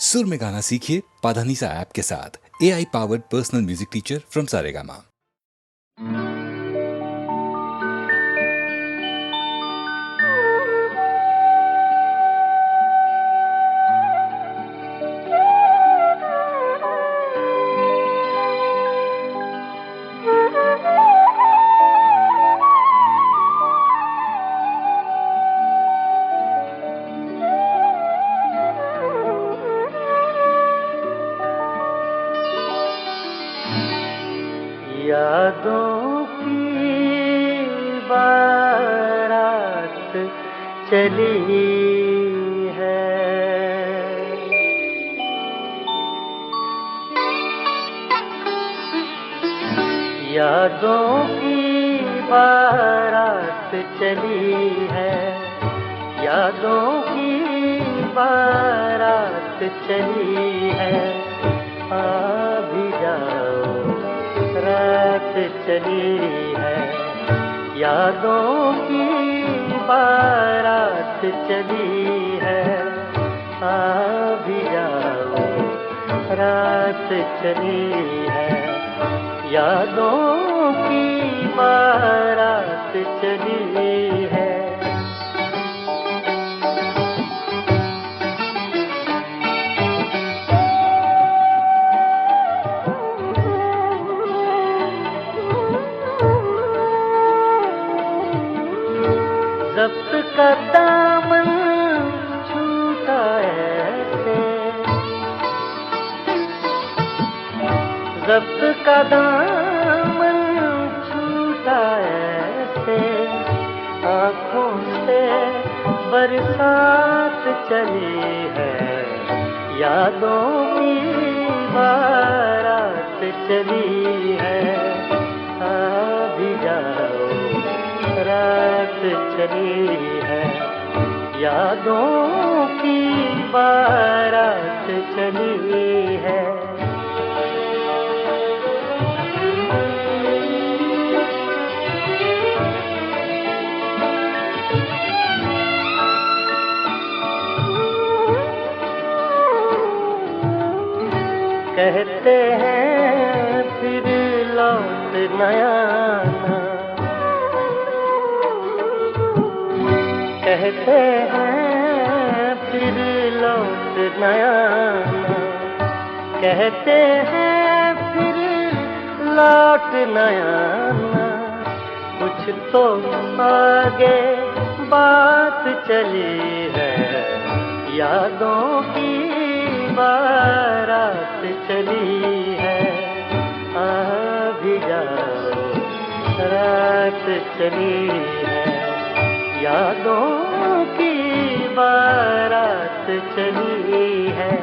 सुर में गाना सीखिए पाधानीसा ऐप के साथ। AI powered personal music teacher from Saregama. यादों की बारात चली है, यादों की बारात चली है, यादों की बारात चली है। आ भी जाओ रात चली है, यादों की बारात चली है। आ भी जाओ रात चली है, यादों की बारात चली है। ज़ब्त का दामन छूटा ऐसे, ज़ब्त का दामन छूटा ऐसे, आँखों से बरसात चली है, यादों की बारात चली है। आ भी जाओ रात चली है, यादों की बारात चली है। कहते हैं फिर लौट न आना, कहते हैं फिर लौट न आना, कहते हैं फिर लौट न आना। कुछ तो आगे बात चली है, यादों की बारात चली है। आ भी जाओ रात चली है, यादों की बारात चली है।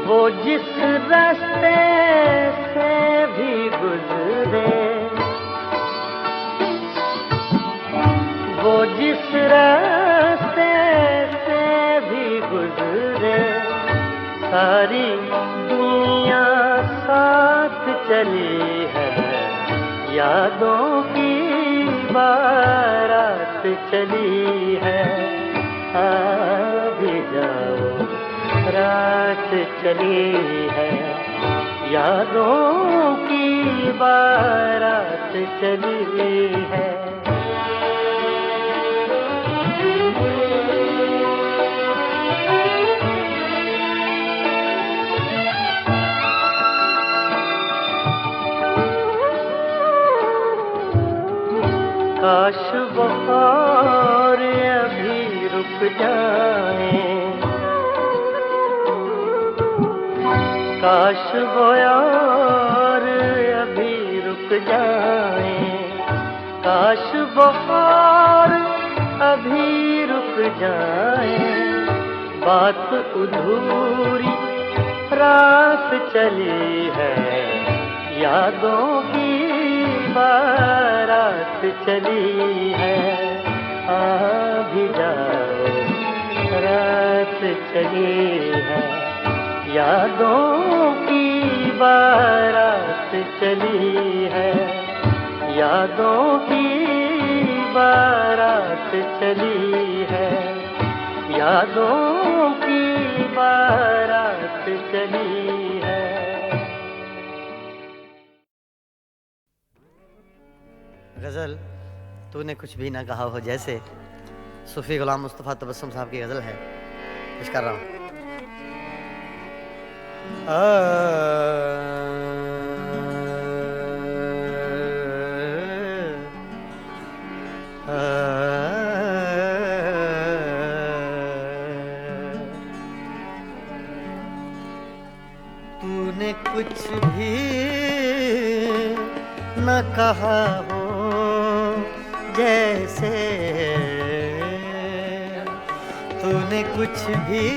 वो जिस रास्ते से भी गुजरे, वो जिस रास्ते से भी गुजरे, सारी दुनिया साथ चली है, यादों की बारात चली है। आ भी जाओ रात चली है, यादों की बारात चली है। काश वो और अभी रुक जाए, काश वो और अभी रुक जाए, काश वो और अभी रुक जाए। बात अधूरी रात चली है, यादों की बारात चली है। आ भी जाओ रात चली है, यादों की बारात चली है, यादों की बारात चली है, यादों की बारात चली है। गज़ल तूने कुछ भी ना कहा हो जैसे सूफी गुलाम मुस्तफ़ा तबस्सुम साहब की गज़ल है, पेश कर रहा हूँ। तूने कुछ भी न कहा हो जैसे, तूने कुछ भी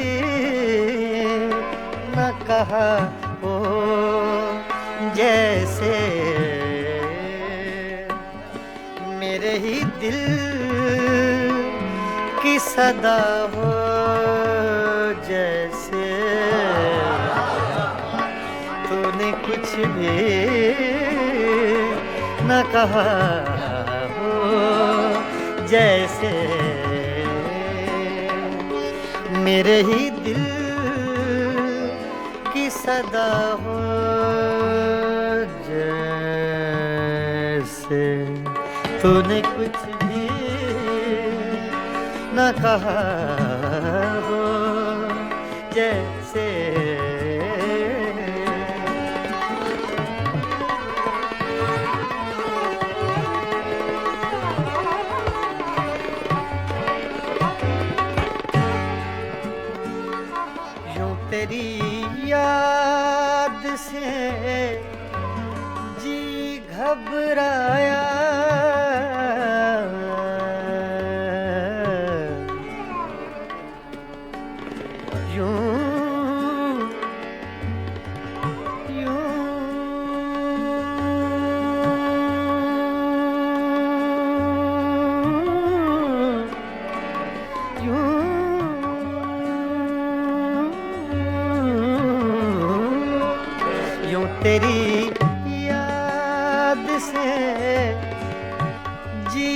न कहा हो जैसे, मेरे ही दिल की सदा हो जैसे, तूने कुछ भी न कहा हो जैसे, मेरे ही दिल की सदा हो जैसे, तूने कुछ भी न कहा हो जैसे। तेरी याद से जी घबराया, यूं यूं यूं तेरी याद से जी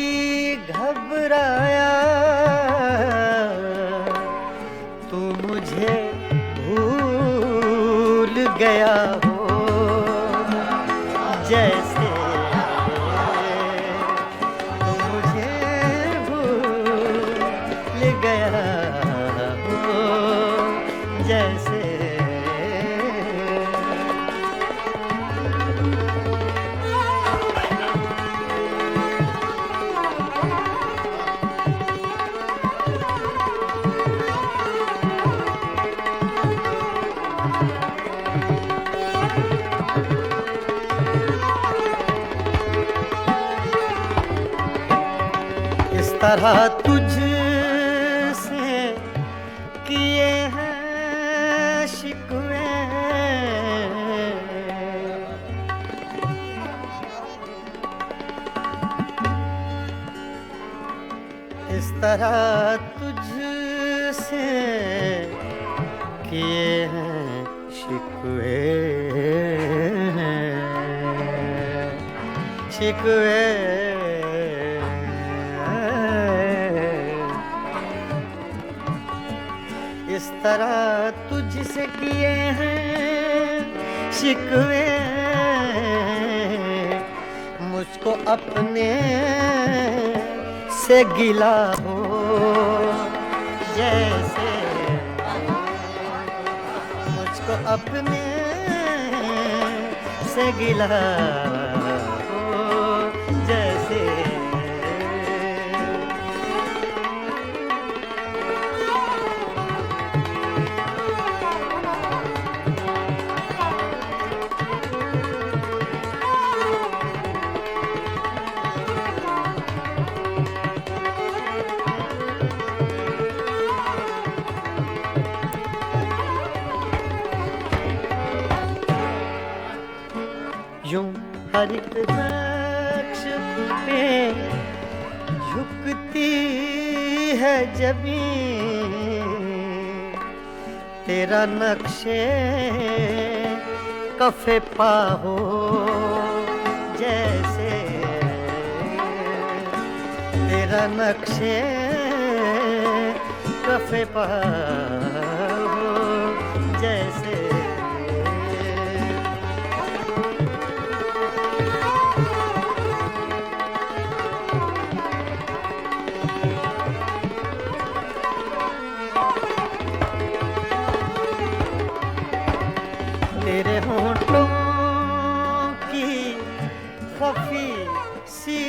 घबराया, तू मुझे भूल गया हो जैसे, तू मुझे भूल गया हो जैसे। इस तरह तुझसे किए हैं शिकवे, इस तरह तुझसे किए हैं शिकवे, शिकवे, इस तरह तुझसे किए हैं शिकवे, मुझको अपने से गिला हो जैसे, मुझको अपने से गिला हो जैसे। यूं हर एक नक्श पे झुकती है जमीन, तेरा नक्शे कफे पा हो जैसे, तेरा नक्शे कफे पा हो जैसे। तेरे होंठों की खफी सी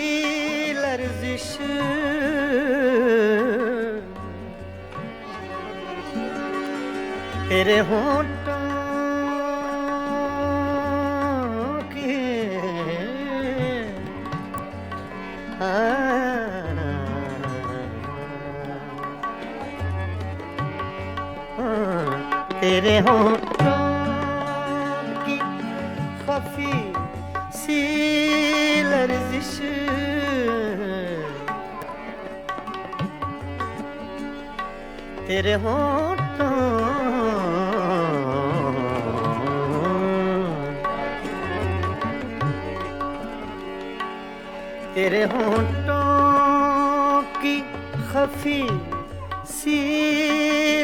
लर्जिश, तेरे होंठों की तेरे होंठों की खफी सी लर्जिश, तेरे होंठों तेरे होंठों की खफी सी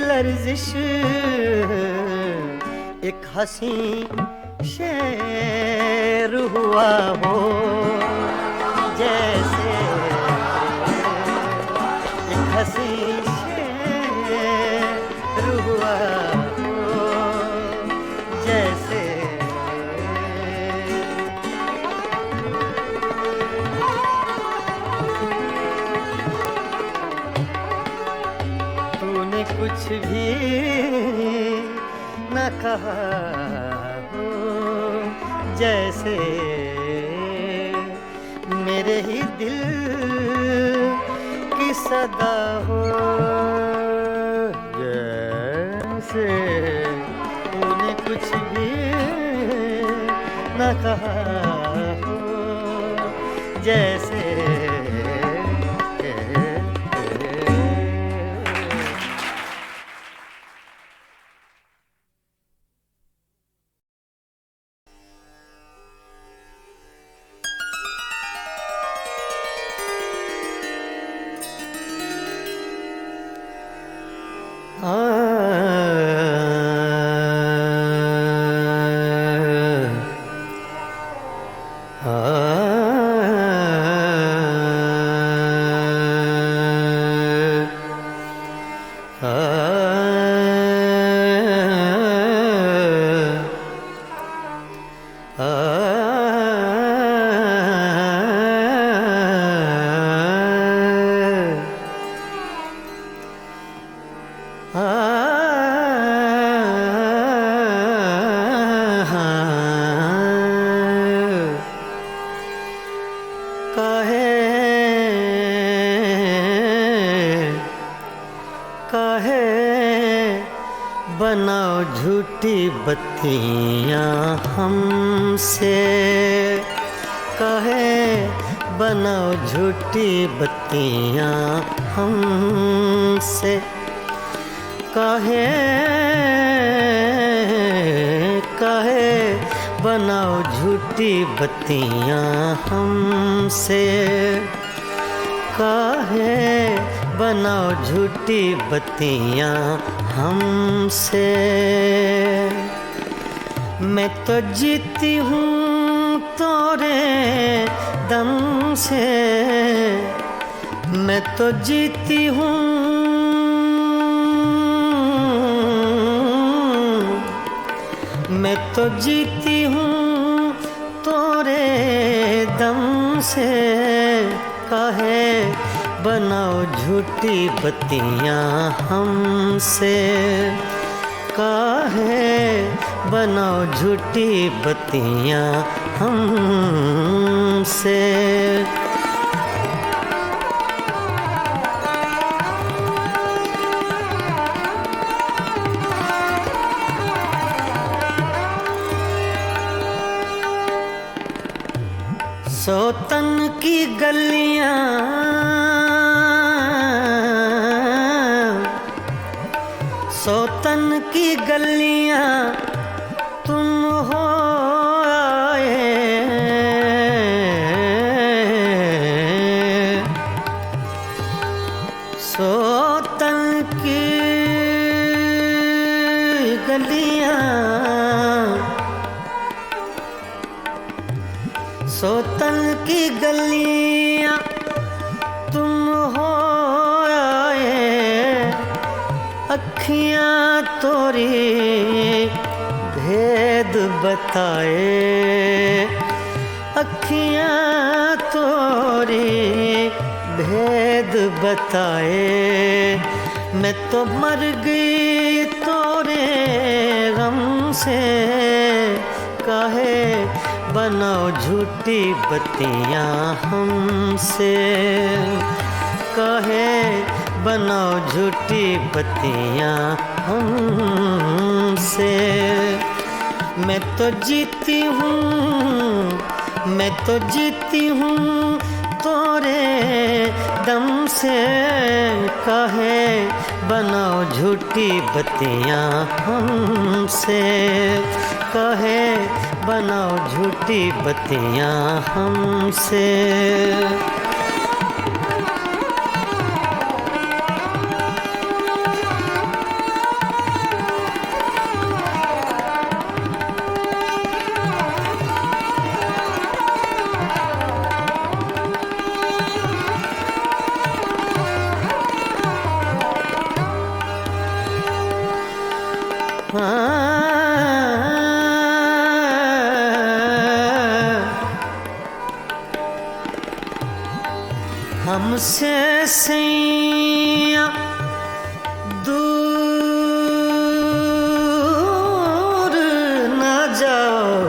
लर्जिश, एक हंसी शेर हुआ हो जैसे, एक हंसी शेर हुआ हो जैसे। तूने कुछ भी न कहा हो जैसे, मेरे ही दिल की सदा हो जैसे। तूने कुछ भी न कहा हो जैसे। बनाओ झूठी बत्तियां हमसे, कहे बनाओ झूठी बत्तियां हमसे, कहे कहे बनाओ झूठी बत्तियां हमसे, कहे बनाओ झूठी बत्तियां हमसे। मैं तो जीती हूँ तोरे दम से, मैं तो जीती हूँ, मैं तो जीती हूँ तोरे दम से, कहे बनाओ झूठी बत्तियां हमसे, काहे बनाओ झूठी बत्तियां हमसे। सोतन की गलियां, सोतन की गलियां तुम हो आए, सोतन की गलियां, सोतन की गलियां तुम हो आए, अखियां तोरी भेद बताए, अखियां तोरी भेद बताए। मैं तो मर गई तोरे गम से, काहे बनाओ झूठी बत्तियां हमसे, काहे बनाओ झूठी बत्तियां हमसे। मैं तो जीती हूँ, मैं तो जीती हूँ तोरे दम से, काहे बनाओ झूठी बत्तियां हमसे, काहे बनाओ झूठी बत्तियां हमसे। हमसे सैया दूर न जाओ,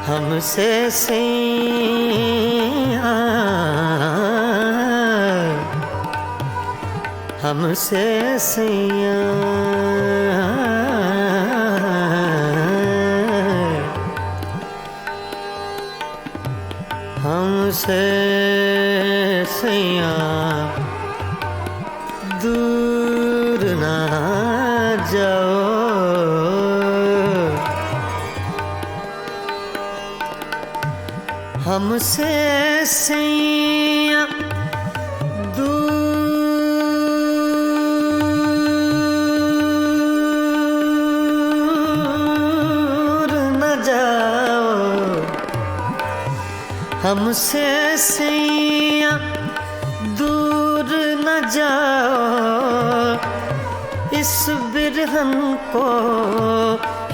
हमसे सैया, हमसे सैया, हमसे सैया दूर ना जाओ, हमसे सैया दूर न जाओ, हमसे सैया दूर न जाओ, इस बिरहन को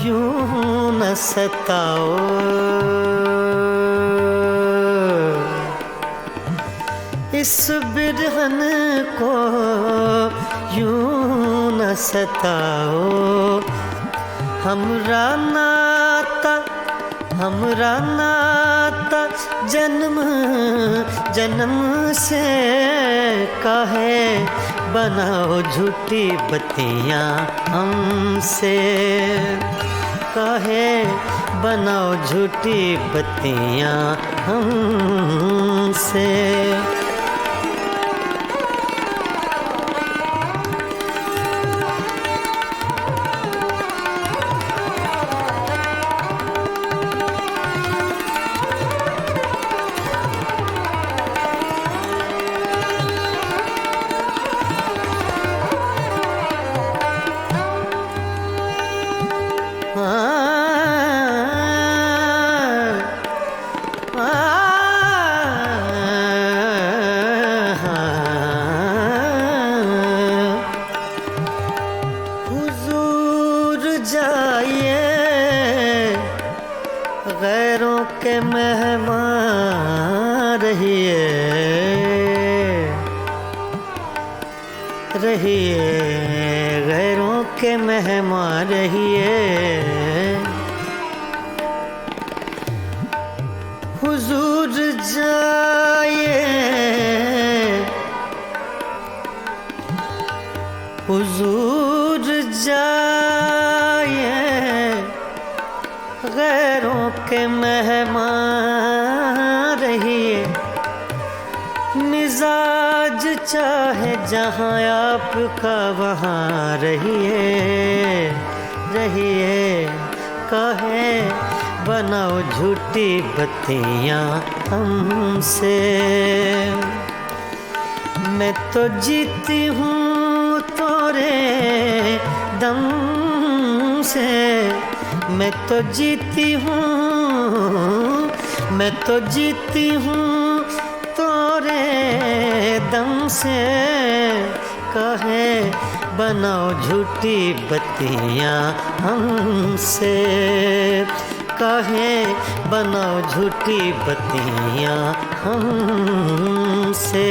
यूं न सताओ, इस बिरहन को यूं न सताओ। हमरा नाता, हमरा नाता जन्म जन्म से, काहे बनाओ झूठी बत्तियां हमसे, काहे बनाओ झूठी बत्तियां हमसे। हुजूर जाइए गैरों के मेहमान रहिए, रहिए गैरों के मेहमान रहिए, हुजूर जाइए, हुजूर जाइए गैरों के मेहमान रहिए, मिजाज चाहे जहाँ आपका वहाँ रहिए रहिए, कहे बनाओ झूठी बत्तियाँ हमसे। मैं तो जीती हूँ तोरे दम से, मैं तो जीती हूँ, मैं तो जीती हूँ तोरे दम से। कहे बनाओ झूठी बत्तियाँ हमसे, कहे बनाओ झूठी बत्तियाँ हमसे।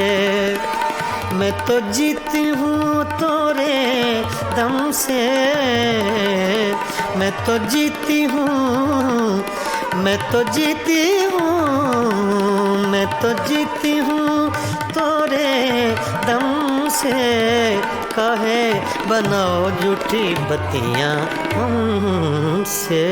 मैं तो जीती हूँ तोरे दम से, मैं तो जीती हूँ, मैं तो जीती हूँ, मैं तो जीती हूँ तोरे दम से। कहे बनाओ झूठी बत्तियाँ हमसे।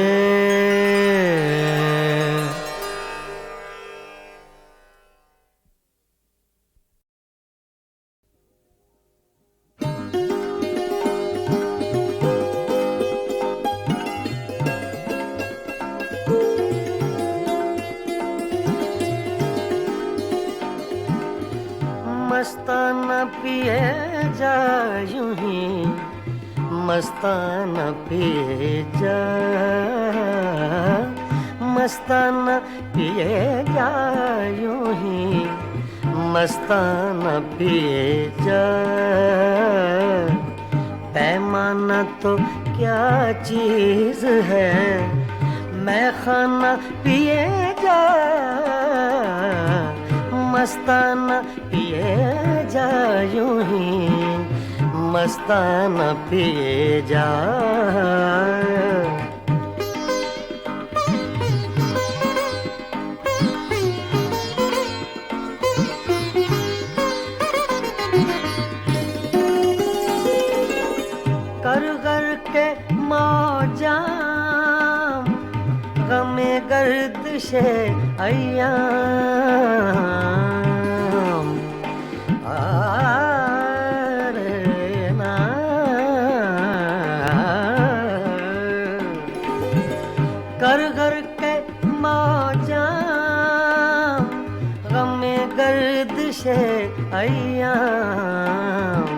मस्ताना पिए जा यूं ही, मस्ताना पिए जा, मस्ताना पिए जा यूं ही, मस्ताना पिए जा। पैमाना तो क्या चीज़ है, मैं खाना पिए जा, मस्ताना पिए जा यूं ही, मस्ताना पिए जा। कर कर के मौजा गमे गर्दिशे अय्याम, कर घर के मौजा गमे गर्दिशे अय्याम।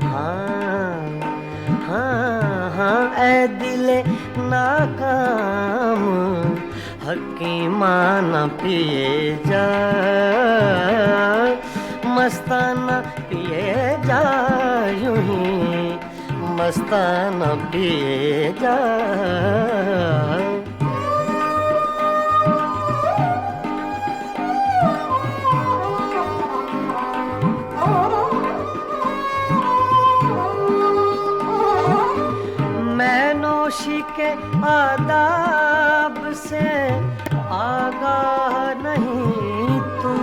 हाँ हाँ हाँ ऐ दिले नाकाम, हकीमाना पिए जा, मस्ताना पिए जा यूं ही, मस्ताना पिए जा। मैं नौशी के आदाब से आगाह नहीं तू,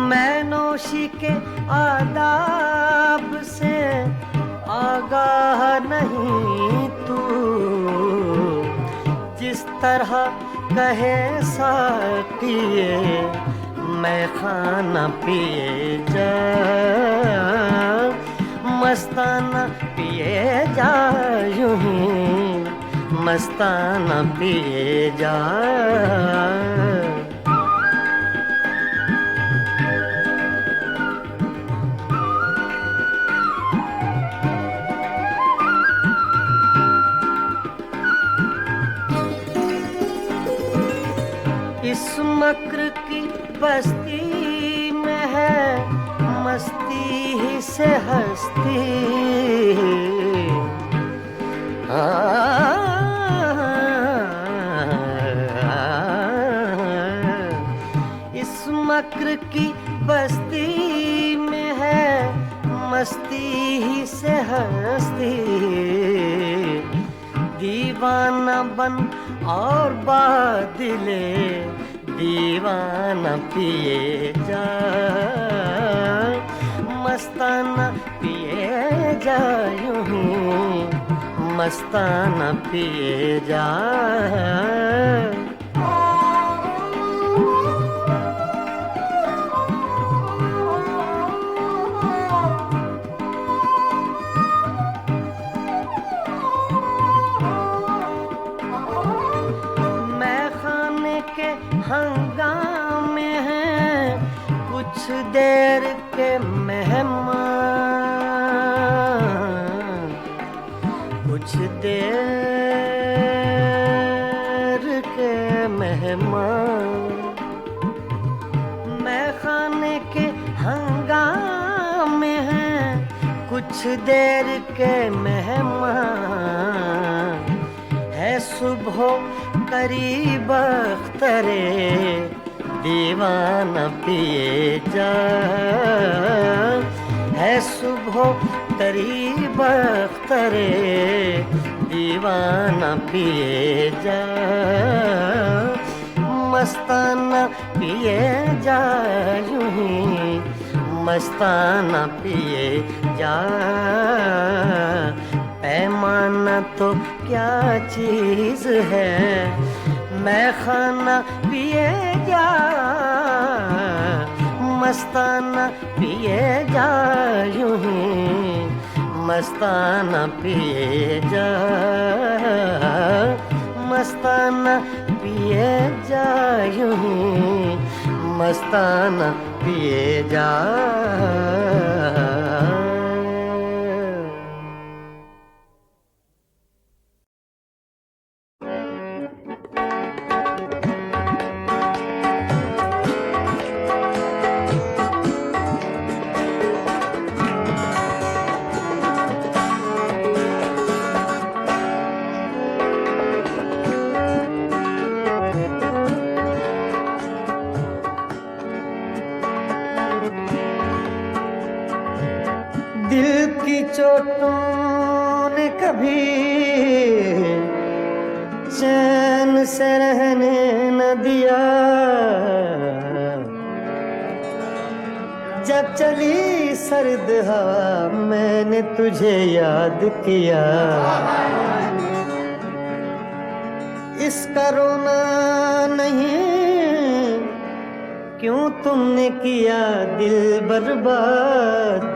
मैं नौशी के आदाब से आगाह नहीं तू। जिस तरह कहे साकिए मैं खाना पिए जा, मस्ताना पिए जा यूं ही, मस्ताना पिए जा। इस मक्र की बस्ती में है मस्ती ही से हस्ती, इस मक्र की बस्ती में है मस्ती ही से हस्ती। दीवाना बन और बादले दीवाना पिए जा, मस्ताना पिए जा यूं ही मस्ताना पिए जा। मैं खाने के हंगामे हैं कुछ देर के मेहमान, कुछ देर के मेहमान। मैं खाने के हंगामे हैं कुछ देर के मेहमान। है सुबह करीब अख्तरे दीवाना पिए जा। है सुबह करीब अख्तरे दीवाना पिए जा। मस्ताना पिए जा यूं ही मस्ताना पिए जा। पैमाना तो क्या चीज है मैं खाना पिए जा। मस्ताना पिए जा यूं ही मस्ताना पिए जा। मस्ताना पिए जा यूं ही मस्ताना पिए जा। दिल की चोटों ने कभी चैन से रहने न दिया। जब चली सर्द हवा मैंने तुझे याद किया। इसका रोना नहीं क्यों तुमने किया दिल बर्बाद।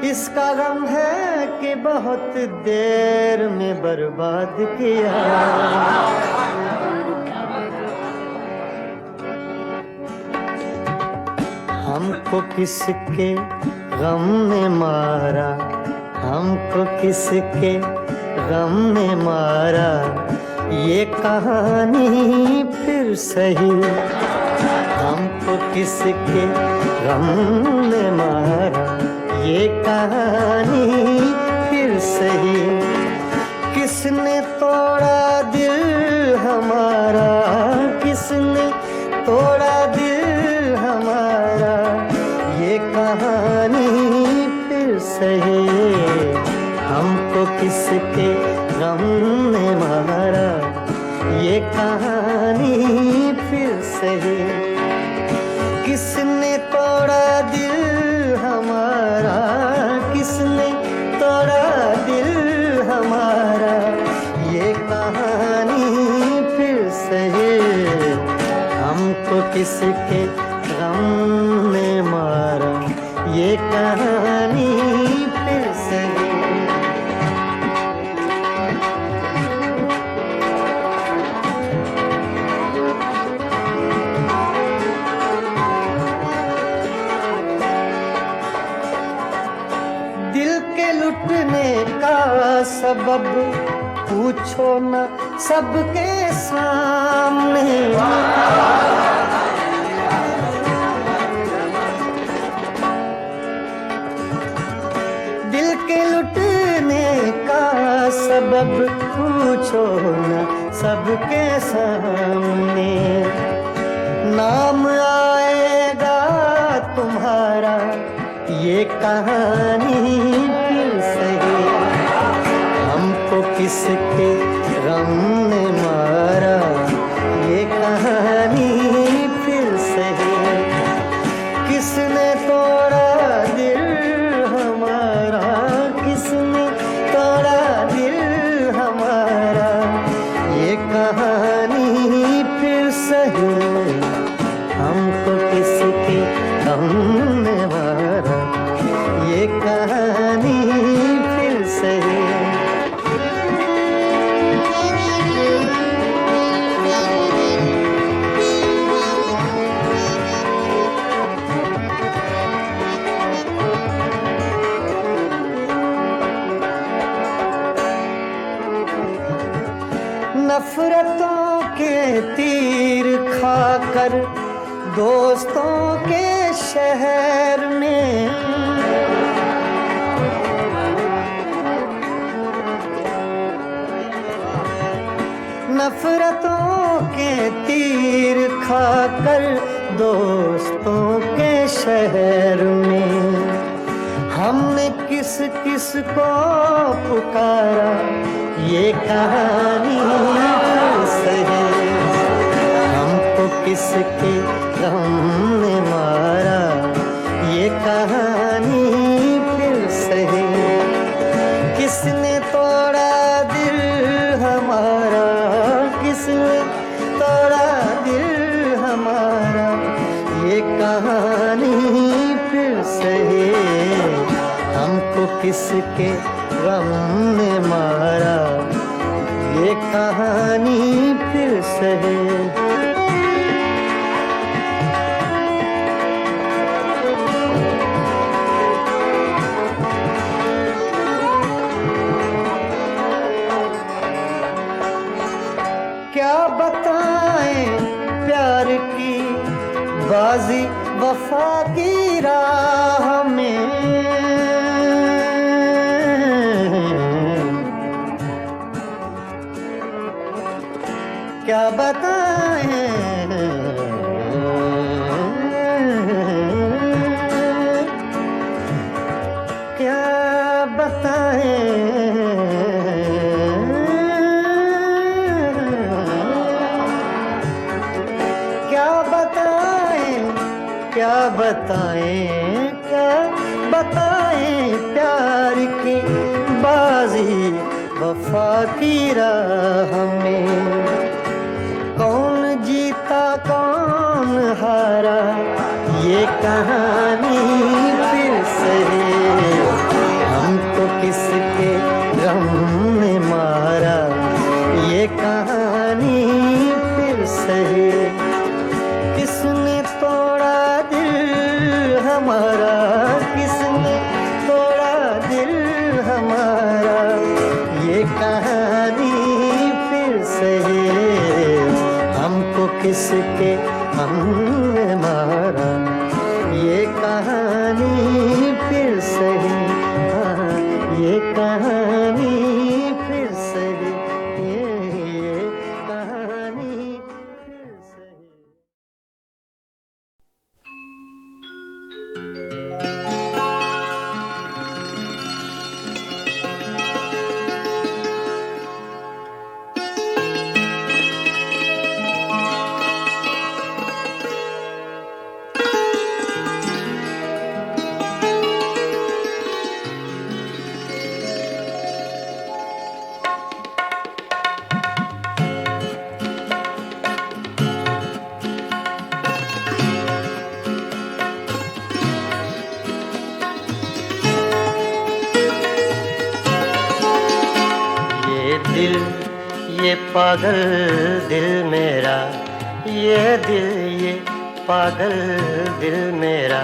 इसका गम है कि बहुत देर में बर्बाद किया। हमको किसके गम ने मारा, हमको किसके गम ने मारा, ये कहानी फिर सही। हमको किसके गम ने मारा, ये कहानी फिर सही। किसने तोड़ा दिल हमारा, किसने तोड़ा दिल हमारा, ये कहानी फिर सही। हमको किसके गम ने मारा, ये कहानी फिर सही। किसने तोड़ा दिल हमारा, किसने तोड़ा दिल हमारा, ये कहानी फिर सही। हमको किसके गम ने मारा, ये कहानी फिर सही। लुटने का सबब पूछो न सबके सामने। दिल के लुटने का सबब पूछो न सबके सामने। नाम आएगा तुम्हारा, ये कहानी फिर सही। हमको किसके गम ने मारा, ये कहानी फिर सही। किसने तोड़ा दिल हमारा, नफरतों के तीर खाकर दोस्तों के शहर में नफरतों के तीर खाकर दोस्तों के शहर में हमने किस किस को पुकारा ये कहानी सही हमको किसके गम ने मारा ये कहानी फिर सही किसने तोड़ा दिल हमारा किसने तोड़ा दिल हमारा ये कहानी फिर सही हमको किसके गम ने मारा ये कहानी फिर सही क्या बताएं प्यार की बाजी वफा की राह में क्या बताएं क्या बताएं क्या बताएं प्यार की बाजी वफा की राह में कौन जीता कौन हारा ये कहानी फिर सही हमको किसके गम ने मारा ये कहानी फिर सही किसने तोड़ा दिल हमारा किसने तोड़ा दिल हमारा ये कहानी फिर सही हमको किसके हमने मारा ये कहानी फिर सही हाँ, ये कहानी फिर सही ये कहानी फिर सही ये पागल दिल मेरा ये दिल ये पागल दिल मेरा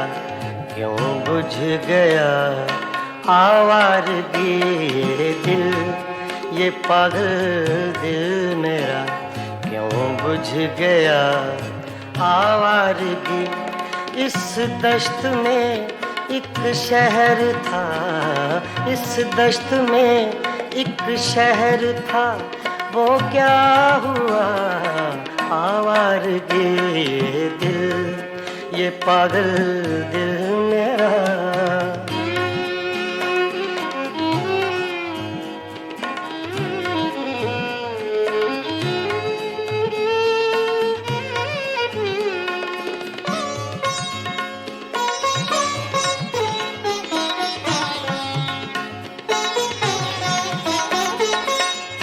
क्यों बुझ गया आवारगी ये दिल ये पागल दिल मेरा क्यों बुझ गया आवारगी इस दश्त में एक शहर था इस दश्त में एक शहर था वो क्या हुआ आवारगी ये दिल ये पागल दिल मेरा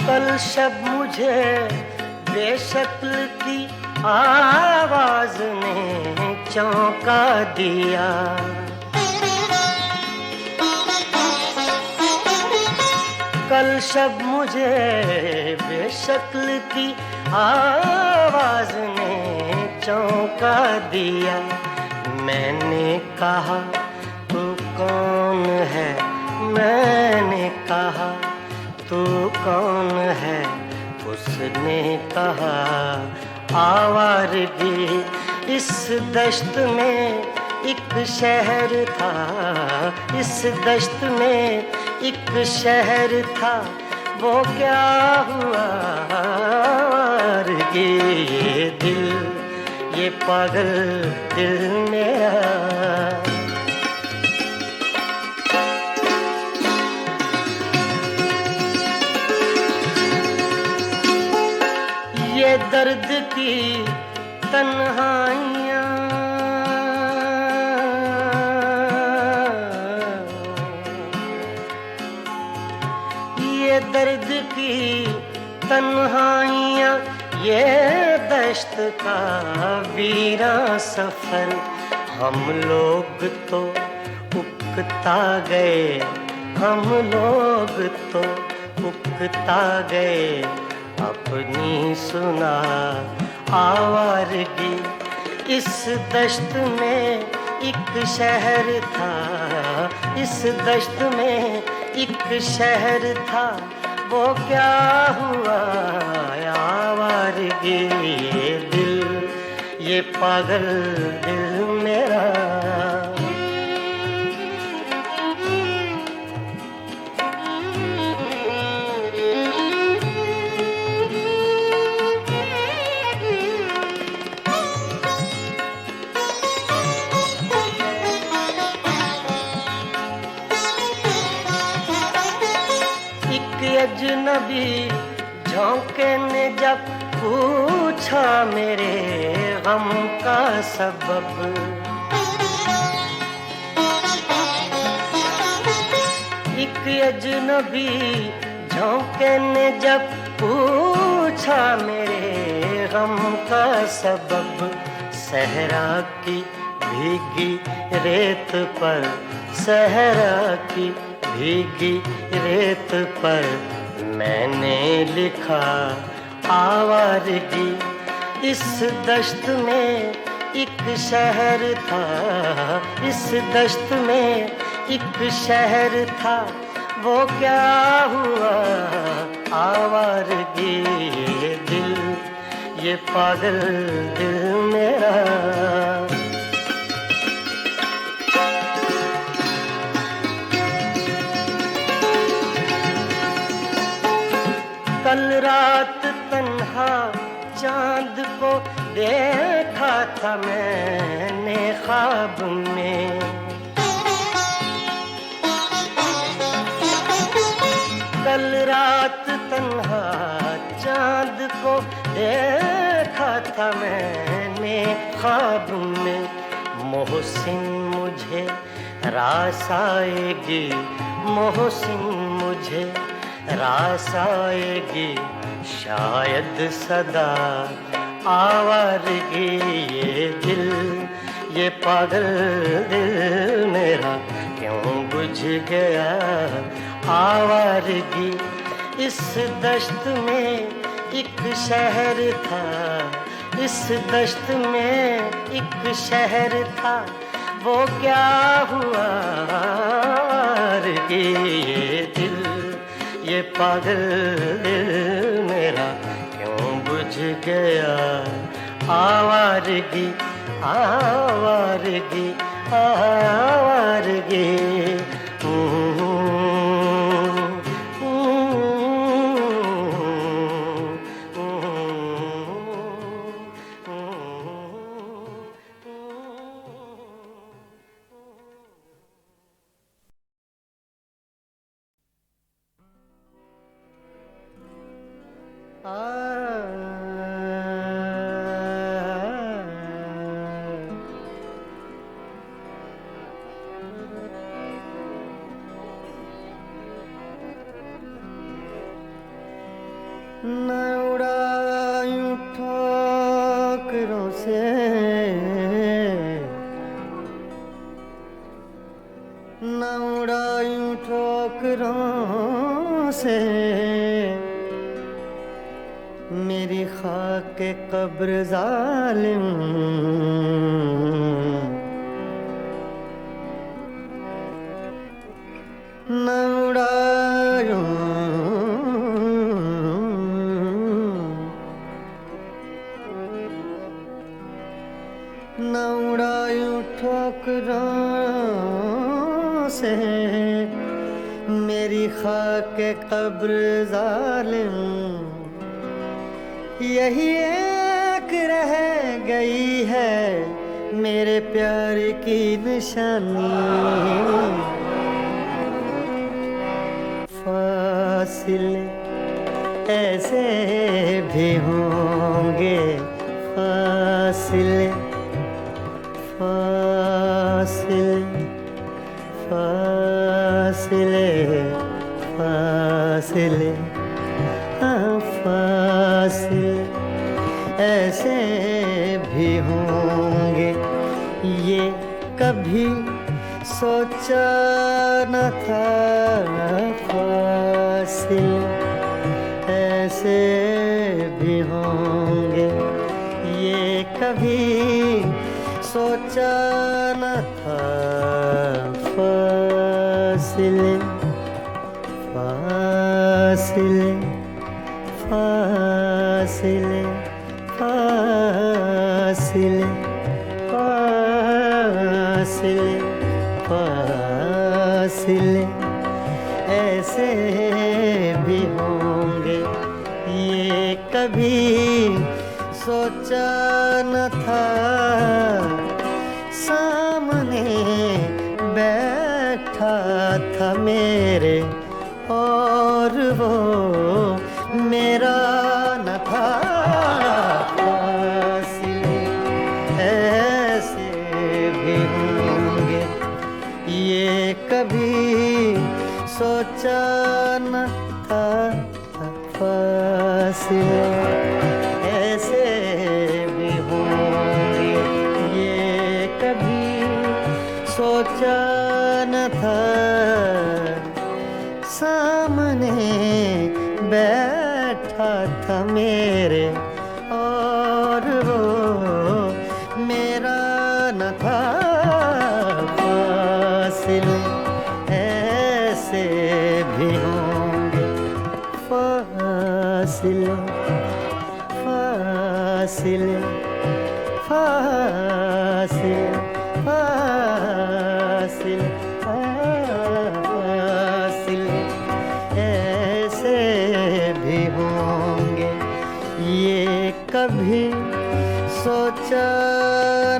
कल शब मुझे बेशक्ल की आवाज ने चौंका दिया कल शब मुझे बेशक्ल की आवाज ने चौंका दिया मैंने कहा तू कौन है मैंने कहा तू कौन है उसने कहा आवारगी इस दश्त में एक शहर था, इस दश्त में एक शहर था, वो क्या हुआ आवारगी। ये दिल, ये पागल दिल मेरा, ये दर्द की तन्हाइयाँ, ये दर्द की तन्हाइयाँ, ये दश्त का वीरा सफर। हम लोग तो उकता गए, हम लोग तो उकता गए, अपनी सुना आवारगी। इस दश्त में एक शहर था, इस दश्त में एक शहर था, वो क्या हुआ आवारगी। ये दिल, ये पागल दिल मेरा, अजनबी झोंके ने जब पूछा मेरे गम का सबब। एक अजनबी झोंके ने जब पूछा मेरे गम का सबब। सहरा की भीगी रेत पर, सहरा की भीगी रेत पर मैंने लिखा आवारगी। इस दश्त में एक शहर था, इस दश्त में एक शहर था, वो क्या हुआ आवारगी। ये दिल, ये पागल दिल मेरा, कल रात तन्हा चांद को देखा था मैंने ख्वाब में। कल रात तन्हा चांद को देखा था मैंने ख्वाब में। मोहसिन मुझे रास आएगी, मोहसिन मुझे रास आएगी, शायद सदा आवारगी। ये दिल, ये पागल दिल मेरा क्यों बुझ गया आवारगी। इस दश्त में एक शहर था, इस दश्त में एक शहर था, वो क्या हुआ आवारगी। ये दिल, ये पागल दिल मेरा क्यों बुझ गया आवारगी, आवारगी, आवारगी। न उड़ायूं ठोकरों से, न उड़ायूं ठोकरों से मेरी खाक कब्र जालिम। न उड़ायूं न उड़ायूं ठोकरों से मेरी खाक कब्र जालिम, यही एक रह गई है मेरे प्यार की निशानी। फासिले ऐसे भी होंगे, फासिले फासिले फासिले फासिले हाँ फासिले ऐसे भी होंगे, ये कभी सोचा न था। फासिले ऐसे भी होंगे, ये कभी सोचा न था। फासिले फासिले फासिले फासिले फासिले फासिले ऐसे भी होंगे, ये कभी सोचा न था। सामने बैठा था मेरे और वो मेरा न था। फासिले ऐसे भी होंगे, ये कभी सोचा न था। फासिले ऐसे भी होंगे, ये कभी सोचा न था। सामने बैठा था मेरे और वो मेरा न था। फासिले ऐसे भी होंगे, फासिले फासिले फासिले फासिले फासिले ऐसे भी होंगे, ये कभी सोचा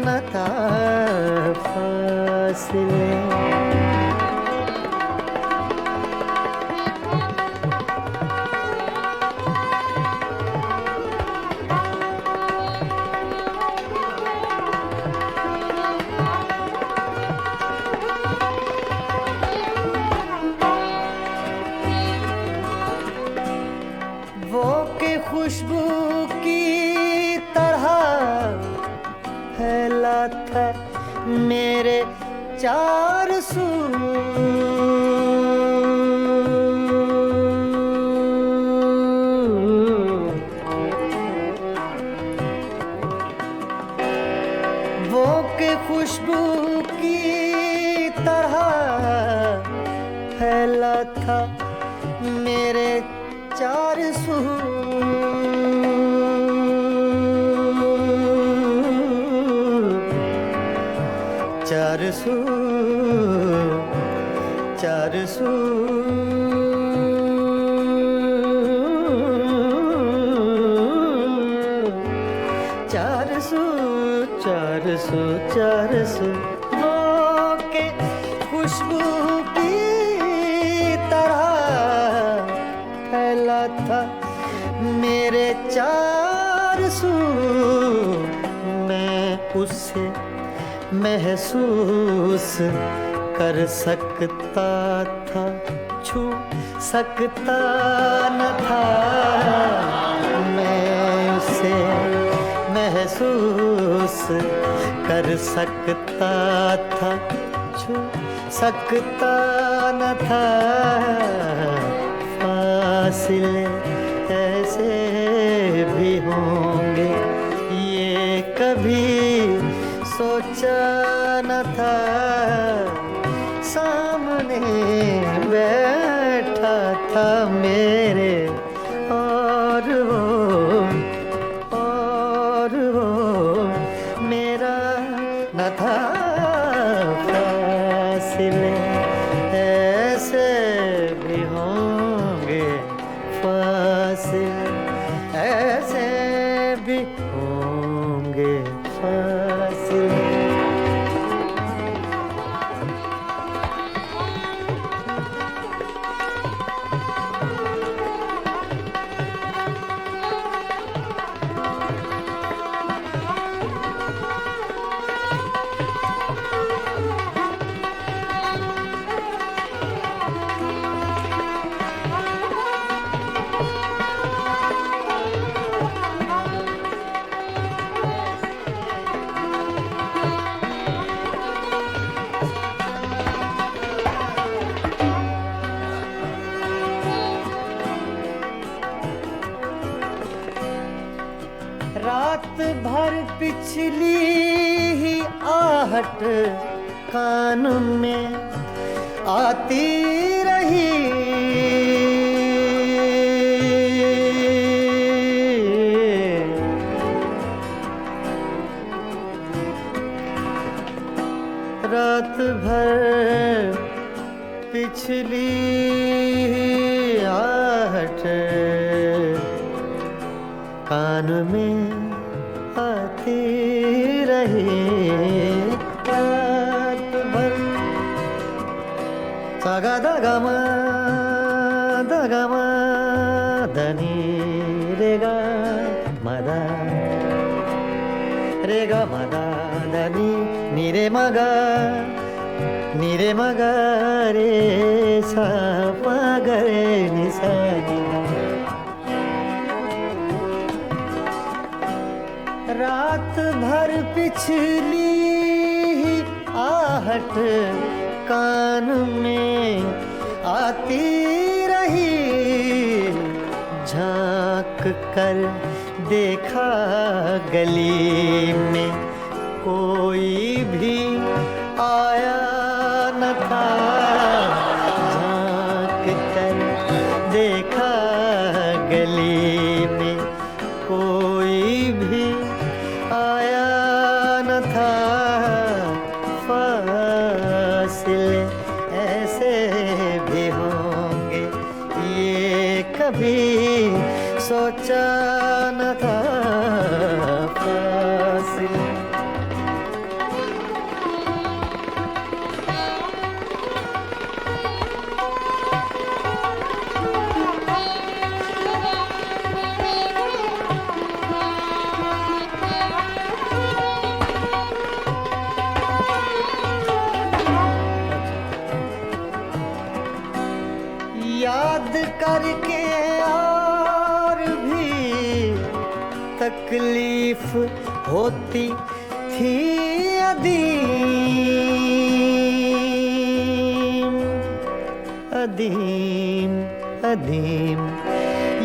न था। फासिले वो के खुशबू की तरह फैला था मेरे चार सू। वो के खुशबू की तरह फैला था मेरे चार सू। चार सू चार सू चार सू चार सू चार सू वो के खुशबू की तरह फैला था मेरे चार सू। मैं उसे महसूस कर सकता था, छू सकता न था। मैं उसे महसूस कर सकता था, छू सकता न था। फासिले ऐसे भी होंगे, ये कभी सोचा न था। सामने बैठा था मेरे और वो मेरा ऐसे भी होंगे फासले। रात भर पिछली ही आहट कान में आती रही। रात भर पिछली ही आहट कान में आती रही। रात भर सागा दगमा धनी रेगा मदा धनी नीरे मगा रे सा पगरे निसा। रात भर पिछली ही आहट कान में आती रही। झांक कर देखा गली में कोई भी आया न था। झांक कर देखा गली में कोई भी आया न था। फासले ऐसे भी होंगे ये कभी सोचा न था। फासले याद करके और भी तकलीफ होती थी अदीम।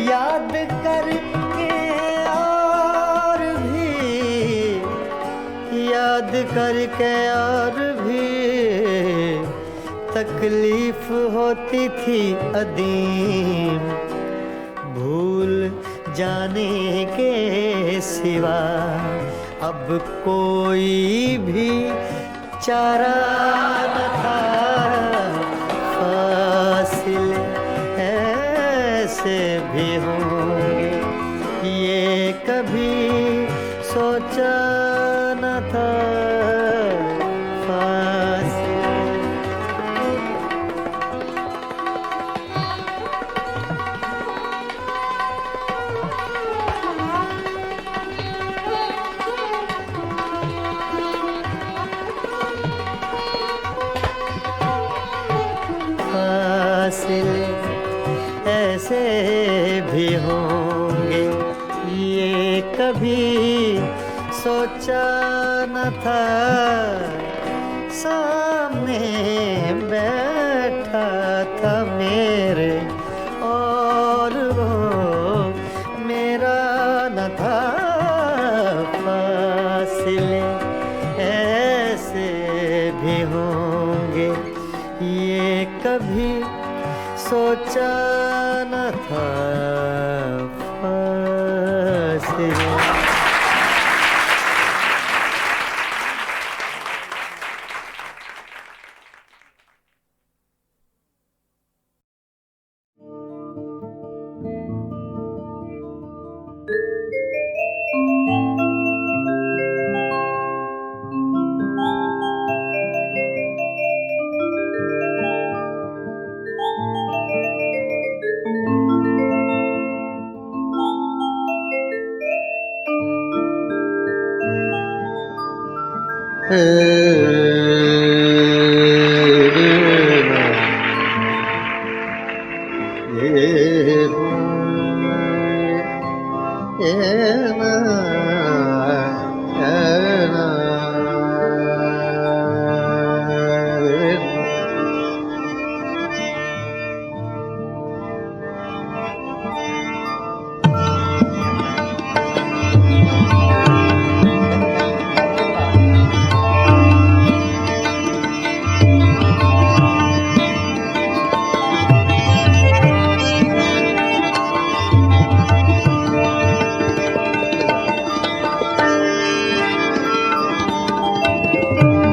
याद करके और भी तकलीफ होती थी अदीम। भूल जाने के सिवा अब कोई भी चारा न था। फासले ऐसे भी होंगे ये कभी सोचा न था। फासले ऐसे भी होंगे ये कभी सोचा न था। सामने बैठा था मेरे और वो मेरा न था। फासले ऐसे भी होंगे ये कभी सोचा न था। फासले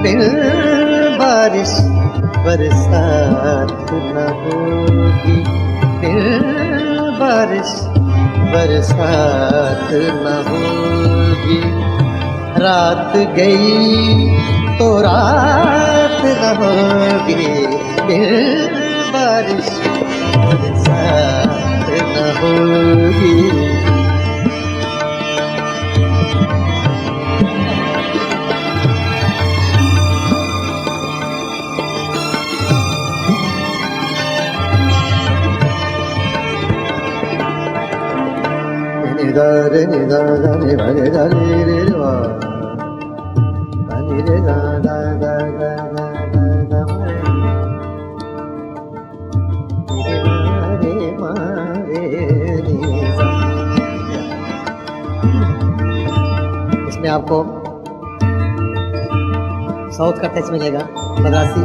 बिन बारिश बरसात न होगी, बिन बारिश बरसात न होगी। रात गई तो रात न होगी, बिन बारिश बरसात न होगी। रे नि दा दा नि वा रे दा रे रे वा दा नि रे दा दा दा दा दा दा दा रे मा रे नि सा। इसमें आपको साउथ का टच मिलेगा, मद्रासी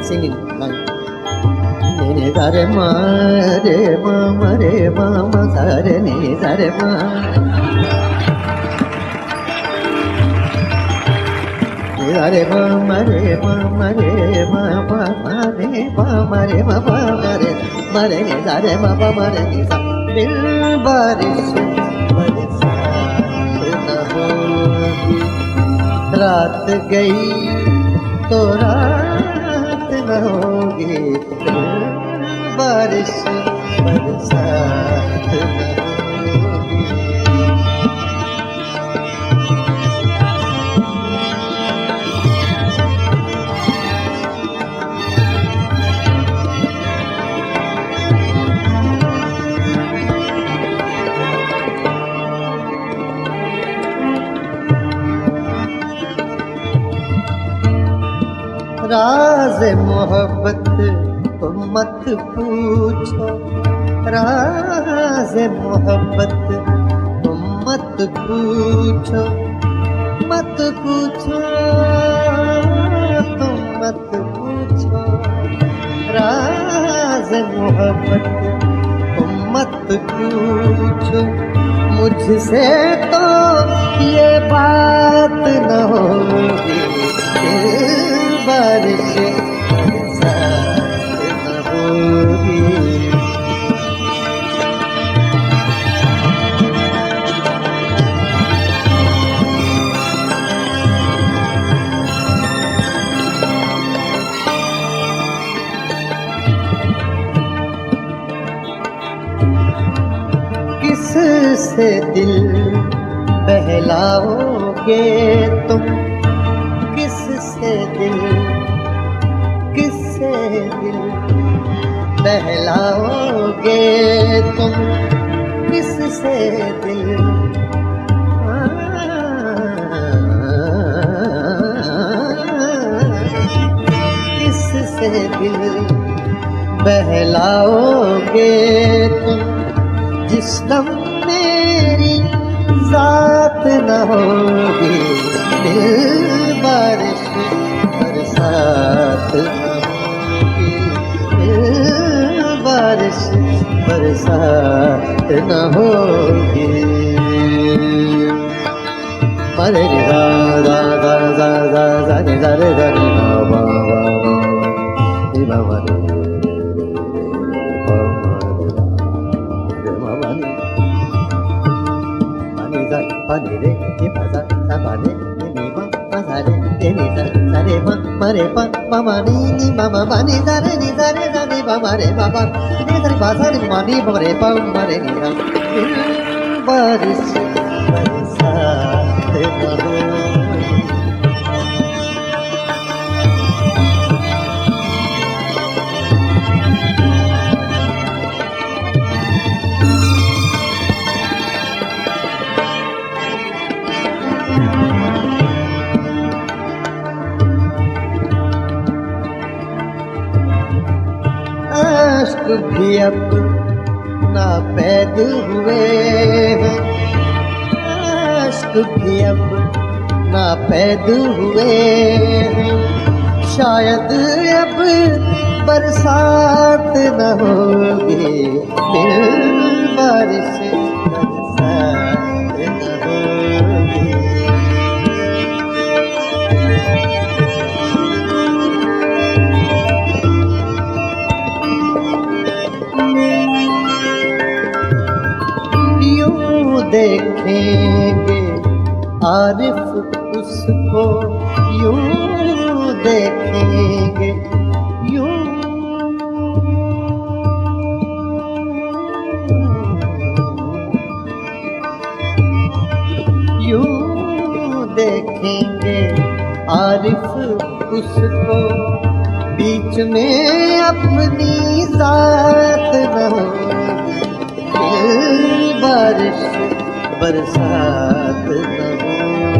सिंगिंग लाइन। नि दा रे मा रे मा मा रे मा मा सा रे नि दा रे मा। नि दा रे मा मा रे मा मा रे मा मा मा रे मा मा रे मा मा मा रे नि दा रे मा मा मा रे नि सा। बिन बारिश बरसात न होगी, रात गई तो रात न होगी। बारिश बरसात न होगी। राज मोहब्बत तुम मत पूछो, राज मोहब्बत तुम मत पूछो, मत पूछो तुम मत पूछो। राज मोहब्बत तुम मत पूछो, मुझसे तो ये बात न होगी। बारिश बरसात न होगी। किससे दिल बहलाओगे तुम, किससे दिल बहलाओगे तुम, किससे दिल किससे दिल बहलाओगे तुम। जिस दम मेरी जात न होगी, दिल बारिश बरसात न होगी, दिल बारिश बरसात न होगी। मरे नि दा दा दा दा दा दा नि दा रे दा नि दा वा वा वा नि वा वा रे वा वा रे वा वा नि मा नि दा पा नि रे नि पा दा सा पा नि नि मा पा सा रे नि दा सा रे मा रे पा मा मा नि मा मा मा नि दा रे दा नि मा मा रे पा पा नि दा रे पा सा रे मा नि मा रे पा मा रे नि दा। बारिश बरसात न होगी, भी अब ना पैद हुए हैं, अश्क भी अब ना पैद हुए हैं, शायद अब बरसात न होगी, फिर बारिश बरसात न होगी। यूं देखेंगे आरिफ उसको, यूं देखेंगे यूं, यूं देखेंगे आरिफ उसको, बीच में अपनी जात न होगी, फिर बारिश बरसात न होगी,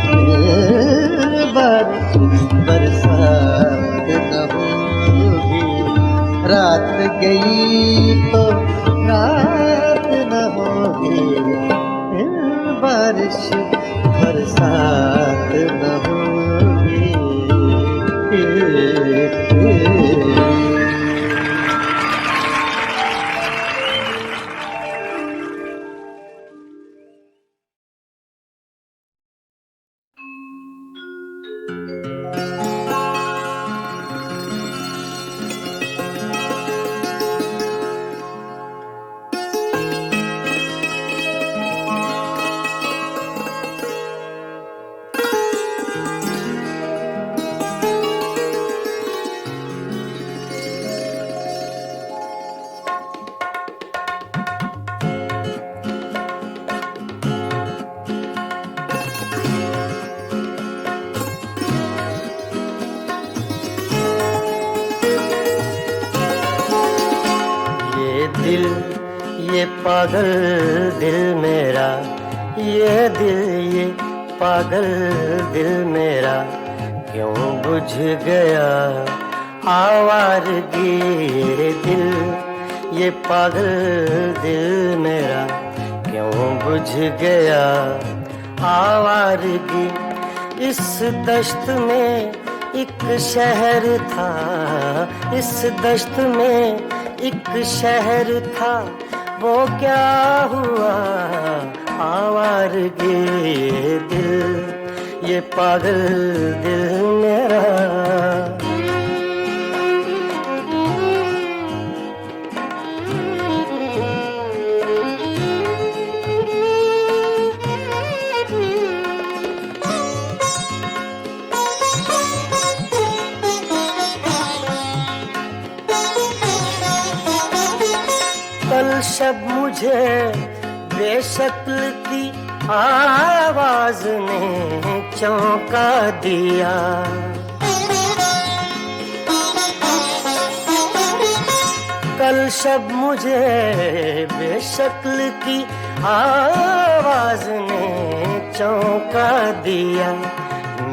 फिर बारिश बरसात न होगी। रात गई तो रात न होगी, फिर बारिश बरसात न होगी। दिल ये पागल दिल मेरा, ये दिल ये पागल दिल मेरा, क्यों बुझ गया आवारगी। ये दिल ये पागल दिल मेरा, क्यों बुझ गया आवारगी। इस दश्त में एक शहर था, इस दश्त में एक शहर था, वो क्या हुआ आवारगी। ये दिल ये पागल दिल मेरा। कल शब मुझे बेशक्ल की आवाज ने चौंका दिया। कल शब मुझे बेशक्ल की आवाज ने चौंका दिया।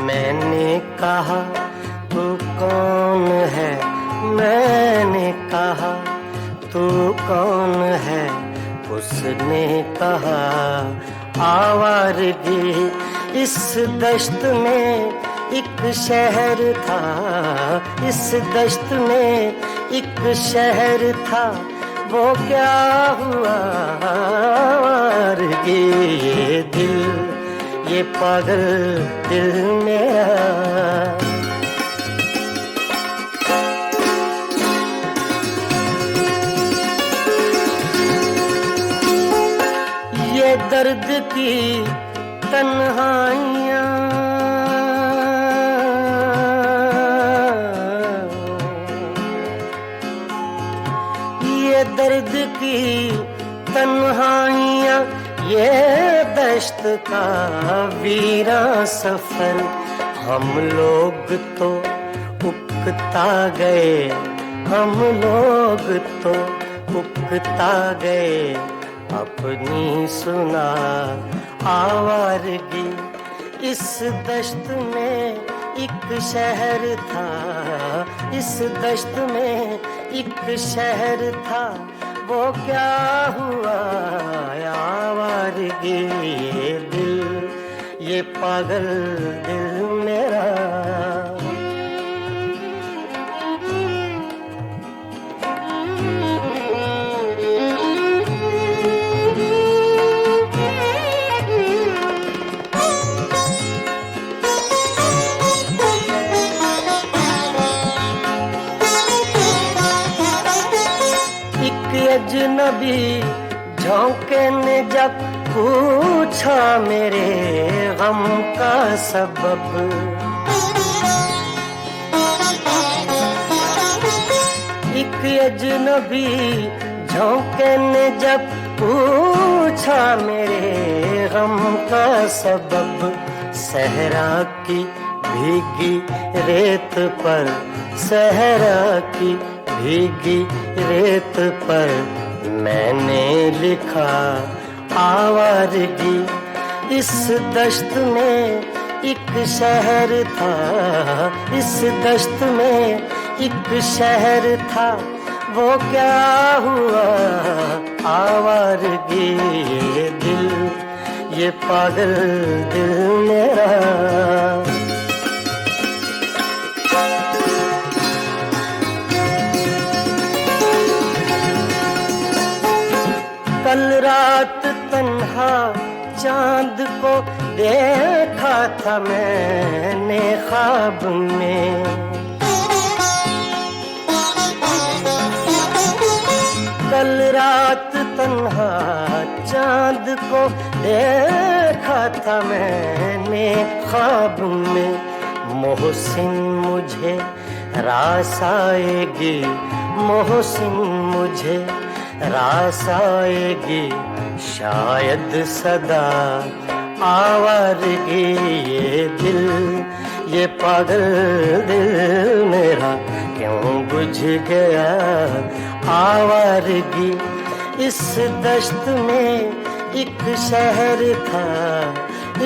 मैंने कहा तू कौन है, मैंने कहा तू कौन है। उसने कहा आवारगी। इस दश्त में एक शहर था, इस दश्त में एक शहर था, वो क्या हुआ आवारगी। ये दिल ये पागल दिल मेरा। ये दर्द की तन्हाइयाँ, ये दर्द की तन्हाइयाँ, ये दश्त का वीरा सफर। हम लोग तो उकता गए, हम लोग तो उकता गए। अपनी सुना आवारगी। इस दश्त में एक शहर था, इस दश्त में एक शहर था वो क्या हुआ आवारगी ये दिल, ये पागल दिल मेरा। अजनबी झोंके ने जब पूछा मेरे गम का सबब, एक अजनबी झोंके ने जब पूछा मेरे गम का सबब, सहरा की भीगी रेत पर, सहरा की भीगी रेत पर मैंने लिखा आवारगी। इस दश्त में एक शहर था, इस दश्त में एक शहर था वो क्या हुआ आवारगी ये दिल, ये पागल दिल मेरा। कल रात तन्हा चांद को देखा था मैंने ख्वाब में, कल रात तन्हा चांद को देखा था मैंने ख्वाब में। मोहसिन मुझे रास आएगी, मोहसिन मुझे रास आएगी, शायद सदा आवारगी ये दिल, ये पागल दिल मेरा क्यों बुझ गया आवारगी। इस दश्त में एक शहर था,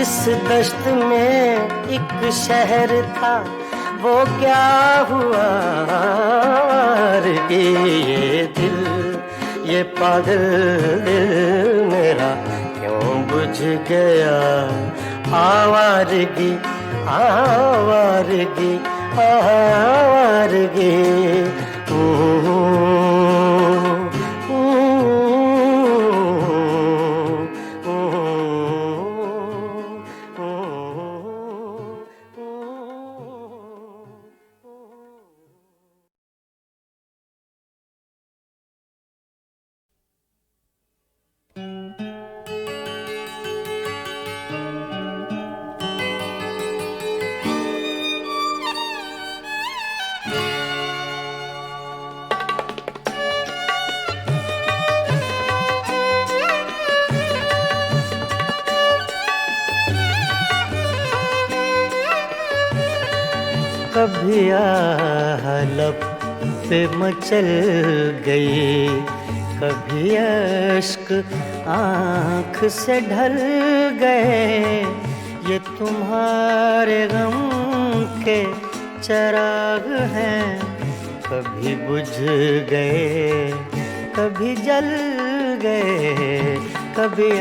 इस दश्त में एक शहर था वो क्या हुआ आवारगी ये दिल, ये पागल दिल मेरा क्यों बुझ गया आवारगी, आवारगी, आवारगी। कभी लब पे मचल गई, कभी अश्क आँख से ढल गए, ये तुम्हारे गम के चराग हैं, कभी बुझ गए कभी जल गए, कभी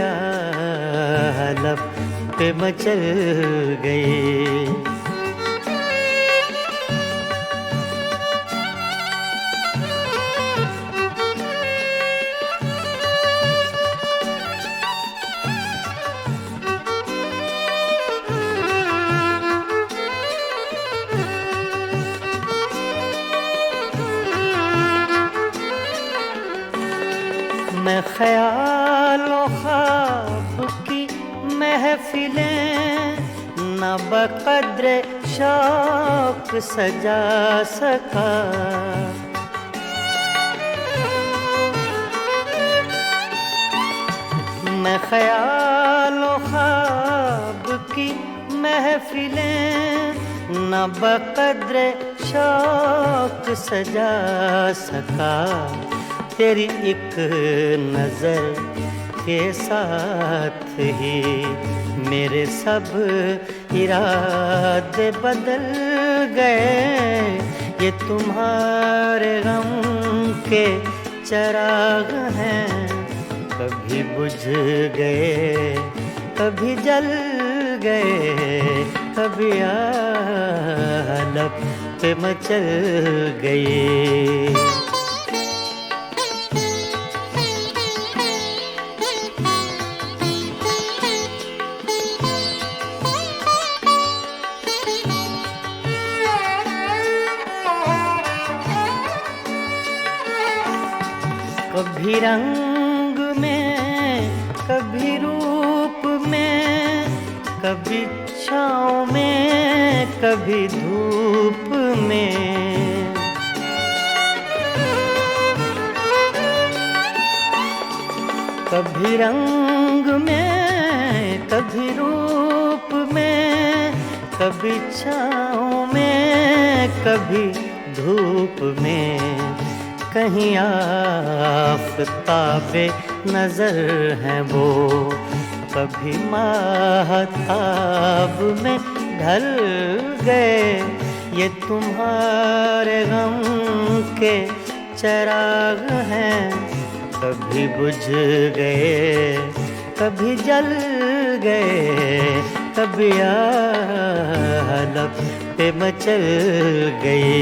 लब पे मचल गई। मैं ख्यालों ख्वाब की महफिलें न बक़द्र शौक सजा सका, मैं ख्यालों ख्वाब की महफिलें न बक़द्र शौक सजा सका, तेरी एक नजर के साथ ही मेरे सब इरादे बदल गए, ये तुम्हारे गम के चराग हैं, कभी बुझ गए कभी जल गए, कभी आलप पे मचल गए। कभी रंग में कभी रूप में, कभी छाँव में कभी धूप में, कभी रंग में कभी रूप में, कभी छाँव में कभी धूप में, कहीं आफ़ताबे नजर हैं वो, कभी माहताब में ढल गए। ये तुम्हारे गम के चराग हैं, कभी बुझ गए कभी जल गए, कभी आलप पे मचल गए।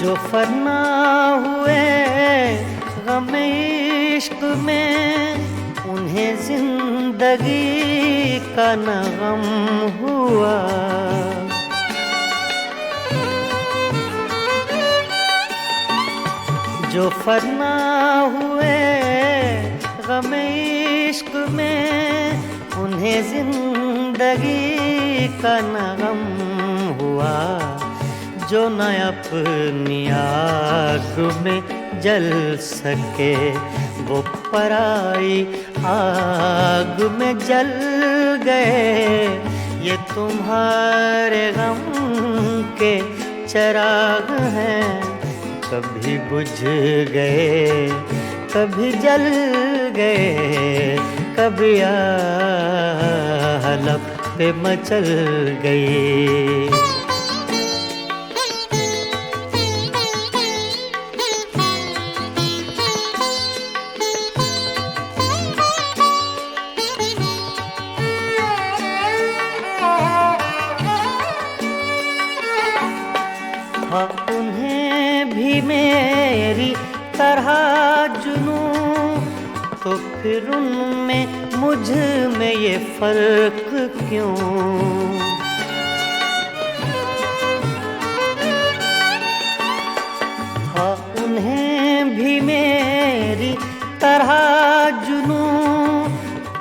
जो फना हुए गम इश्क में, उन्हें जिंदगी का न गम हुआ। जो फना हुए गम इश्क में, उन्हें जिंदगी का न गम हुआ। जो न अपनी आग में जल सके, वो पराई आग में जल गए। ये तुम्हारे गम के चराग हैं, कभी बुझ गए कभी जल गए, कभी आलप पे मचल गए। हाँ, उन्हें भी मेरी तरह जुनूं, तो फिर उनमें मुझ में ये फर्क क्यों? हाँ, उन्हें भी मेरी तरह जुनूं,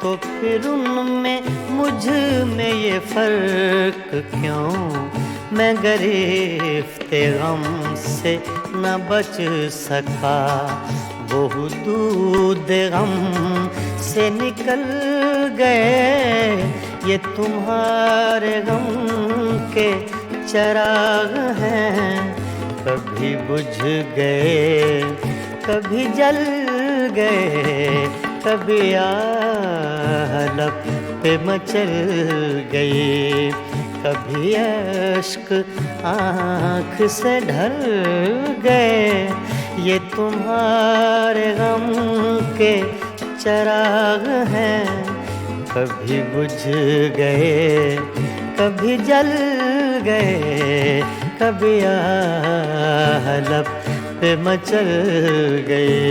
तो फिर उनमें मुझ में ये फर्क क्यों? मैं गिरफ्ते गम से न बच सका, वो दूध गम से निकल गए। ये तुम्हारे गम के चराग हैं, कभी बुझ गए कभी जल गए, कभी आलप पे मचल गए, कभी अश्क आँख से ढल गए। ये तुम्हारे गम के चराग हैं, कभी बुझ गए कभी जल गए, कभी आलप पे मचल गए।